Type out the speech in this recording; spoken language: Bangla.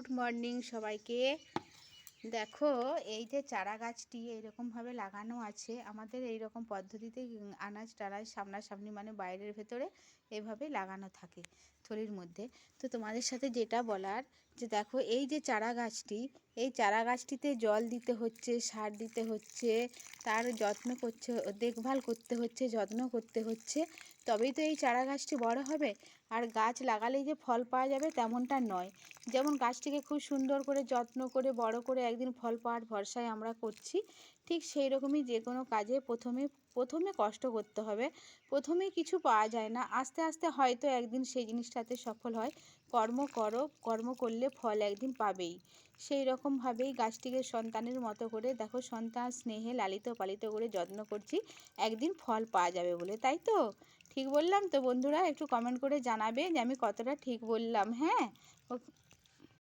গুড মর্নিং সবাইকে। দেখো, এই যে চারা গাছটি এইরকমভাবে লাগানো আছে, আমাদের এই রকম পদ্ধতিতে আনাজ টানাজ সামনাসামনি মানে বাইরের ভেতরে এভাবে লাগানো থাকে থলির মধ্যে। তো তোমাদের সাথে যেটা বলার যে দেখো, এই যে চারা গাছটি, এই চারা গাছটিতে জল দিতে হচ্ছে, সার দিতে হচ্ছে, তার যত্ন করছে, দেখভাল করতে হচ্ছে, যত্ন করতে হচ্ছে, তবেই তো এই চারা গাছটি বড় হবে। আর গাছ লাগালেই যে ফল পাওয়া যাবে তেমনটা নয়। যেমন গাছটিকে খুব সুন্দর করে যত্ন করে বড় করে একদিন ফল পাওয়ার ভরসায় আমরা করছি, ঠিক সেই রকমই যে কোনো কাজে প্রথমে কষ্ট করতে হবে। প্রথমেই কিছু পাওয়া যায় না, আস্তে আস্তে হয়তো একদিন সেই জিনিসটাতে সফল হয়। কর্ম করো, কর্ম করলে ফল একদিন পাবেই। সেই রকমভাবেই গাছটিকে সন্তানের মতো করে দেখো, সন্তান স্নেহে লালিত পালিত করে যত্ন করছি, একদিন ফল পাওয়া যাবে বলে। তাই তো? ঠিক বললাম তো বন্ধুরা? একটু কমেন্ট করে জানাবে যে আমি কতটা ঠিক বললাম। হ্যাঁ,